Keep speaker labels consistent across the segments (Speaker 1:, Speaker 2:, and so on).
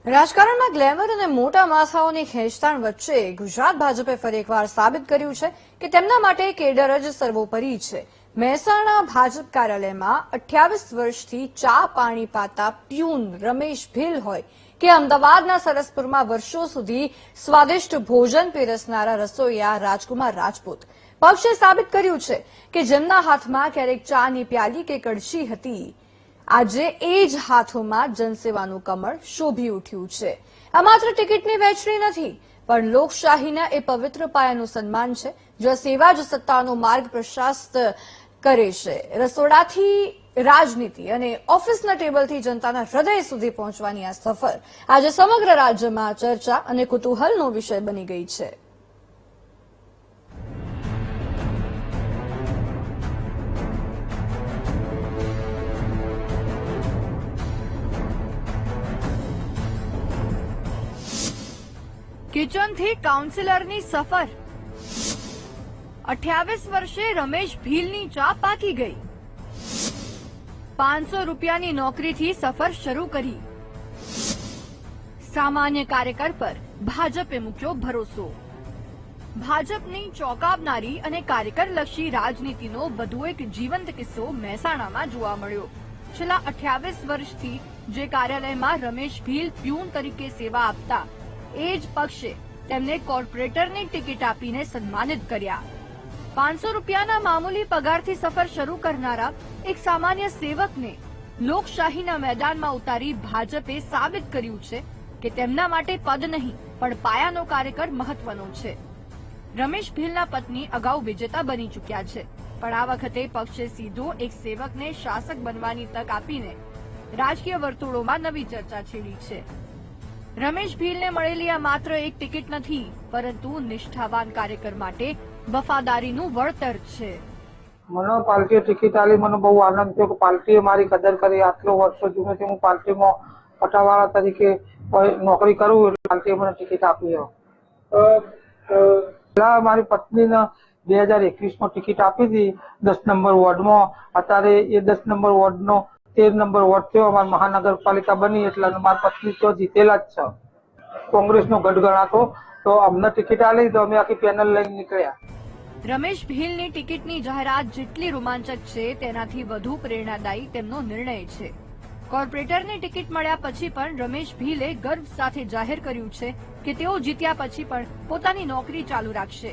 Speaker 1: રાજકારણમાં ગ્લેમર અને મોટા માથાઓની ખેંચતાણ વચ્ચે ગુજરાત ભાજપે ફરી એકવાર સાબિત કર્યું છે કે તેમના માટે કેડર જ સર્વોપરી છે। મહેસાણા ભાજપ કાર્યાલયમાં 28 વર્ષથી ચા પાણી પાતા પ્યુન રમેશ ભીલ હોય કે અમદાવાદના સરસપુરમાં વર્ષો સુધી સ્વાદિષ્ટ ભોજન પીરસનારા રસોઈયા રાજકુમાર રાજપૂત પક્ષે સાબિત કર્યું છે કે જેમના હાથમાં ક્યારેક ચાની પ્યાલી કે કડછી હતી, આજે એ જ હાથોમાં જનસેવાનું કમળ શોભી ઉઠ્યું છે। આ માત્ર ટિકિટની વહેંચણી નથી, પણ લોકશાહીના એ પવિત્ર પાયાનું સન્માન છે, જ્યાં સેવા જ સત્તાનો માર્ગ પ્રશસ્ત કરે છે। રસોડાથી રાજનીતિ અને ઓફિસના ટેબલથી જનતાના હૃદય સુધી પહોંચવાની આ સફર આજે સમગ્ર રાજ્યમાં ચર્ચા અને કુતૂહલનો વિષય બની ગઈ છે। કિચનથી કાઉન્સિલરની સફર, 28 વર્ષે રમેશ ભીલની ચા પાકી ગઈ, 500 રૂપિયાની નોકરીથી સફર શરૂ કરી, સામાન્ય કાર્યકર પર ભાજપે મૂક્યો ભરોસો। ભાજપની ચોંકાવનારી અને કાર્યકરલક્ષી રાજનીતિનો વધુ એક જીવંત કિસ્સો મહેસાણામાં જોવા મળ્યો। છેલ્લા 28 વર્ષથી જે કાર્યાલયમાં રમેશ ભીલ પ્યુન તરીકે સેવા આપતા, એ જ પક્ષે તેમને કોર્પોરેટરની ટિકિટ આપીને સન્માનિત કર્યા। 500 રૂપિયાના મામૂલી પગારથી સફર શરૂ કરનારા એક સામાન્ય સેવકને લોકશાહીના મેદાનમાં ઉતારી ભાજપે સાબિત કર્યું છે કે તેમના માટે પદ નહીં પણ પાયાનો કાર્યકર મહત્વનો છે। રમેશ ભીલના પત્ની અગાઉ વિજેતા બની ચૂક્યા છે, પણ આ વખતે પક્ષે સીધો એક સેવકને શાસક બનવાની તક આપીને રાજકીય વર્તુળોમાં નવી ચર્ચા છેડી છે। રમેશ ભીલને મળેલી આ માત્ર એક ટિકિટ નથી, પરંતુ નિષ્ઠાવાન કાર્યકર માટે વફાદારીનું વળતર છે।
Speaker 2: મને પાર્ટીએ ટિકિટ આલી, મને બહુ આનંદ થયો કે પાર્ટીએ મારી કદર કરી। આટલો વર્ષો જૂનથી હું પાર્ટીમાં પટાવાળા તરીકે નોકરી કરું, એટલે પાર્ટીએ મને ટિકિટ આપી। પહેલા મારી પત્નીને 2021માં ટિકિટ આપી હતી 10 નંબર વોર્ડમાં। અત્યારે એ 10 નંબર વોર્ડનો 13 નંબર વોર્ડ થયો, અમારી મહાનગરપાલિકા બની, એટલે મારી પત્ની તો જીતેલા જ છે। કોંગ્રેસનો ગઢ ગણાતો, તો અમને ટિકિટ આલી તો અમે આખી પેનલ લઈને નીકળ્યા।
Speaker 1: રમેશ ભીલની ટિકિટની જાહેરાત જેટલી રોમાંચક છે, તેનાથી વધુ પ્રેરણાદાયી તેમનો નિર્ણય છે। કોર્પોરેટરની ટિકિટ મળ્યા પછી પણ રમેશ ભીલે ગર્વ સાથે જાહેર કર્યું છે કે તેઓ જીત્યા પછી પણ પોતાની નોકરી ચાલુ રાખશે।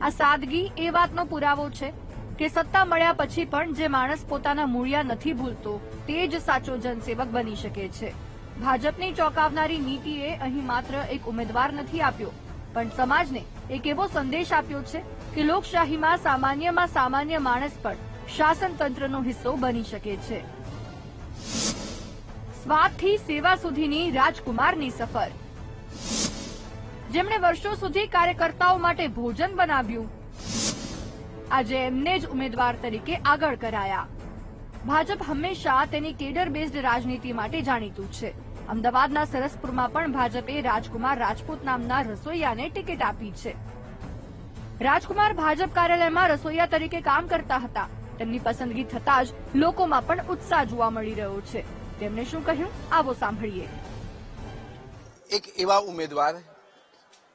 Speaker 1: આ સાદગી એ વાતનો પુરાવો છે કે સત્તા મળ્યા પછી પણ જે માણસ પોતાના મૂળિયા નથી ભૂલતો, તે જ સાચો જનસેવક બની શકે છે। ભાજપની ચોંકાવનારી નીતિએ અહીં માત્ર એક ઉમેદવાર નથી આપ્યો, પણ સમાજને એક એવો સંદેશ આપ્યો છે કે લોકશાહીમાં સામાન્ય માણસ પણ શાસન તંત્રનો હિસ્સો બની શકે છે। સ્વાદથી સેવા સુધીની રાજકુમારની સફર, જેમણે વર્ષો સુધી કાર્યકર્તાઓ માટે ભોજન બનાવ્યું, આજે એમને જ ઉમેદવાર તરીકે આગળ કરાયા। ભાજપ હંમેશા તેની કેડર બેઝડ રાજનીતિ માટે જાણીતું છે। અમદાવાદના સરસપુરમાં પણ ભાજપે રાજકુમાર રાજપૂત નામના રસોઈયાને ટિકિટ આપી છે। રાજકુમાર ભાજપ કાર્યાલયમાં રસોઈયા તરીકે કામ કરતા હતા। તેમની પસંદગી થતાં જ લોકોમાં પણ ઉત્સાહ જોવા મળી રહ્યો છે। તેમણે શું કહ્યું, આવો સાંભળીએ।
Speaker 3: એક એવા ઉમેદવાર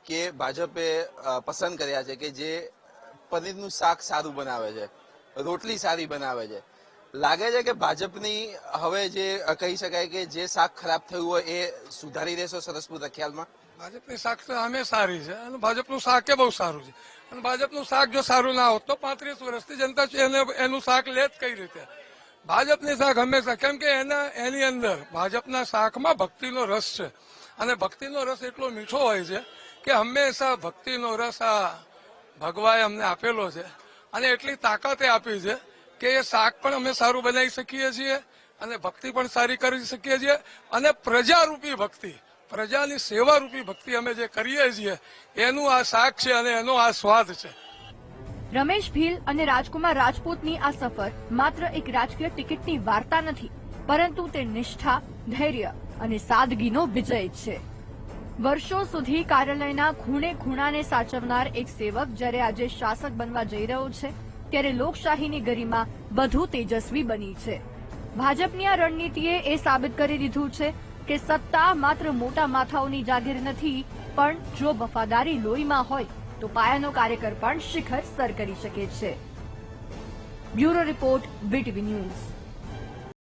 Speaker 3: કે ભાજપે પસંદ કર્યા છે કે જે પનીરનું શાક સારું બનાવે છે, રોટલી સારી બનાવે છે। લાગે છે કે ભાજપની હવે જે કહી શકાય કે જે શાક ખરાબ થયું હોય એ સુધારી દેશો સરસપુર રખિયાલમાં?
Speaker 4: ભાજપની શાક તો અમે સારી છે અને ભાજપનું શાક એ બહુ સારું છે, અને ભાજપનું શાક જો સારું ના હોત તો 35 વર્ષથી જનતા એનું શાક લે જ કઈ રીતે? ભાજપની શાક હંમેશા, કેમ કે એની અંદર ભાજપના શાકમાં ભક્તિનો રસ છે, અને ભક્તિનો રસ એટલો મીઠો હોય છે કે હંમેશા ભક્તિનો રસ આ ભગવાએ અમને આપેલો છે, અને એટલી તાકાતે આપી છે કે એ શાક પણ અમે સારું બનાવી શકીએ છીએ, અને ભક્તિ પણ સારી કરી શકીએ છીએ, અને પ્રજારૂપી ભક્તિ, પ્રજાની સેવારૂપી ભક્તિ અમે જે કરીએ છીએ એનું આ શાક છે અને એનો આ સ્વાદ છે।
Speaker 1: રમેશ ભીલ અને રાજકુમાર રાજપૂતની આ સફર માત્ર એક રાજકીય ટિકિટની વાર્તા નથી, પરંતુ તે નિષ્ઠા, ધૈર્ય અને સાદગીનો વિજય છે। વર્ષો સુધી કાર્યાલયના ખૂણે ખૂણાને સાચવનાર એક સેવક જ્યારે આજે શાસક બનવા જઈ રહ્યો છે, ત્યારે લોકશાહીની ગરિમા વધુ તેજસ્વી બની છે। ભાજપની આ રણનીતિએ એ સાબિત કરી દીધું છે કે સત્તા માત્ર મોટા માથાઓની જાગીર નથી, પણ જો વફાદારી લોહીમાં હોય તો પાયાનો કાર્યકર પણ શિખર સર કરી શકે છે. Bureau report, VTV news.